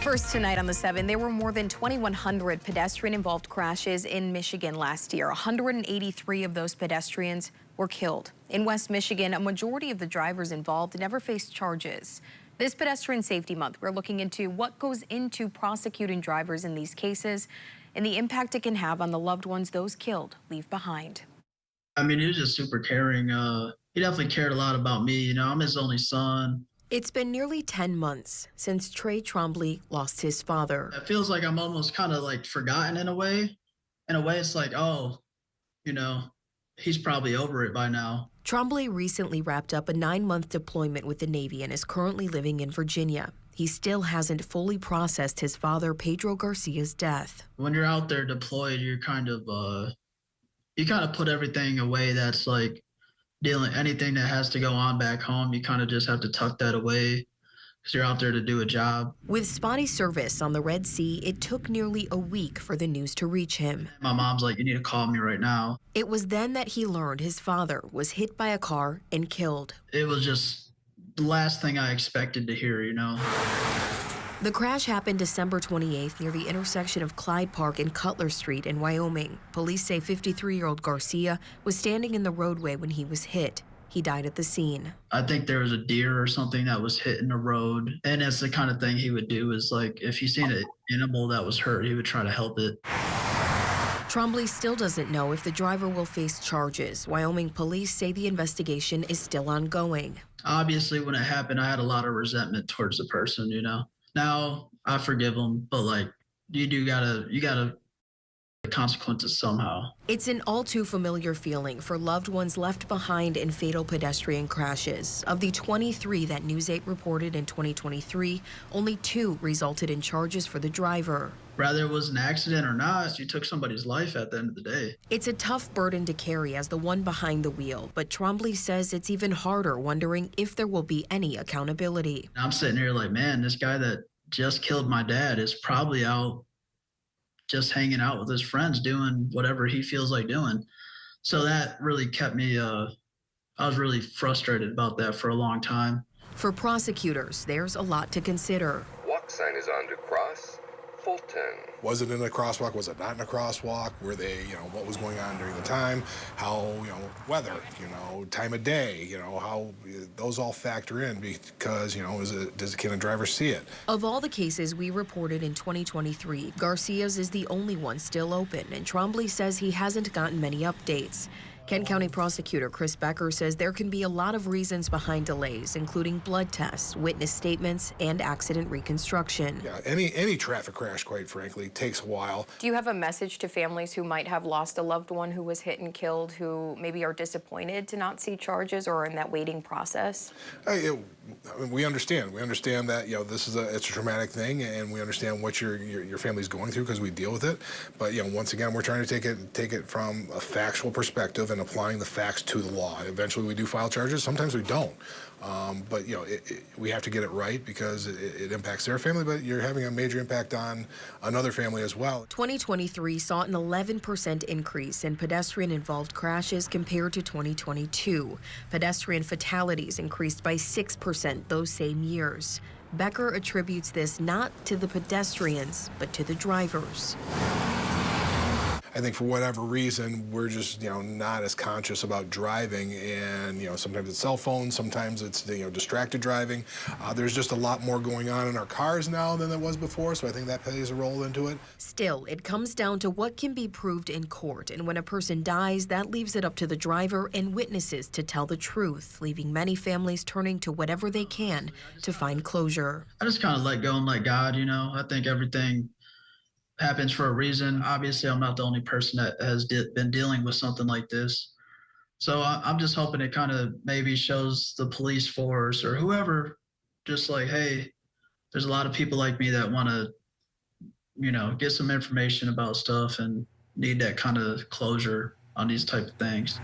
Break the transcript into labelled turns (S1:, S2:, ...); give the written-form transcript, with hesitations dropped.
S1: First tonight on the 7, there were more than 2,100 pedestrian-involved crashes in Michigan last year. 183 of those pedestrians were killed. In West Michigan, a majority of the drivers involved never faced charges. This Pedestrian Safety Month, we're looking into what goes into prosecuting drivers in these cases and the impact it can have on the loved ones those killed leave behind.
S2: I mean, he was just super caring. He definitely cared a lot about me. I'm his only son.
S1: It's been nearly 10 months since Trey Trombley lost his father.
S2: It feels like I'm almost kind of like forgotten in a way. In a way, it's like, oh, he's probably over it by now.
S1: Trombley recently wrapped up a 9-month deployment with the Navy and is currently living in Virginia. He still hasn't fully processed his father, Pedro Garcia's death.
S2: When you're out there deployed, you kind of put everything away that's like anything that has to go on back home. You kind of just have to tuck that away because you're out there to do a job.
S1: With spotty service on the Red Sea, it took nearly a week for the news to reach him.
S2: My mom's like, you need to call me right now.
S1: It was then that he learned his father was hit by a car and killed.
S2: It was just the last thing I expected to hear,
S1: The crash happened December 28th near the intersection of Clyde Park and Cutler Street in Wyoming. Police say 53-year-old Garcia was standing in the roadway when he was hit. He died at the scene.
S2: I think there was a deer or something that was hit in the road. And it's the kind of thing he would do is like, if he seen an animal that was hurt, he would try to help it.
S1: Trombley still doesn't know if the driver will face charges. Wyoming police say the investigation is still ongoing.
S2: Obviously, when it happened, I had a lot of resentment towards the person, Now I forgive him, but like you gotta the consequences somehow.
S1: It's an all too familiar feeling for loved ones left behind in fatal pedestrian crashes. Of the 23 that News 8 reported in 2023, only 2 resulted in charges for the driver.
S2: Whether it was an accident or not, you took somebody's life at the end of the day.
S1: It's a tough burden to carry as the one behind the wheel, but Trombley says it's even harder wondering if there will be any accountability.
S2: I'm sitting here like, man, this guy that just killed my dad is probably out just hanging out with his friends doing whatever he feels like doing. So that really kept me, I was really frustrated about that for a long time.
S1: For prosecutors, there's a lot to consider.
S3: Walk sign is on to cross Fulton.
S4: Was it in a crosswalk? Was it not in a crosswalk? Were they, what was going on during the time? How, weather, time of day, how those all factor in because, can a driver see it?
S1: Of all the cases we reported in 2023, Garcia's is the only one still open, and Trombley says he hasn't gotten many updates. Kent County Prosecutor Chris Becker says there can be a lot of reasons behind delays, including blood tests, witness statements, and accident reconstruction.
S4: Yeah, any traffic crash, quite frankly, takes a while.
S1: Do you have a message to families who might have lost a loved one who was hit and killed, who maybe are disappointed to not see charges or are in that waiting process?
S4: We understand. We understand that this is it's a traumatic thing, and we understand what your family's going through because we deal with it. But once again, we're trying to take it from a factual perspective and applying the facts to the law. Eventually, we do file charges. Sometimes we don't. But we have to get it right because it impacts their family, but you're having a major impact on another family as well.
S1: 2023 saw an 11% increase in pedestrian-involved crashes compared to 2022. Pedestrian fatalities increased by 6% those same years. Becker attributes this not to the pedestrians, but to the drivers.
S4: I think for whatever reason, we're just, not as conscious about driving, and, sometimes it's cell phones, sometimes it's, distracted driving. There's just a lot more going on in our cars now than there was before, so I think that plays a role into it.
S1: Still, it comes down to what can be proved in court, and when a person dies, that leaves it up to the driver and witnesses to tell the truth, leaving many families turning to whatever they can to find closure.
S2: I just kind of let go and let God, I think everything happens for a reason. Obviously, I'm not the only person that has been dealing with something like this. So I'm just hoping it kind of maybe shows the police force or whoever, just like, hey, there's a lot of people like me that want to, get some information about stuff and need that kind of closure on these type of things.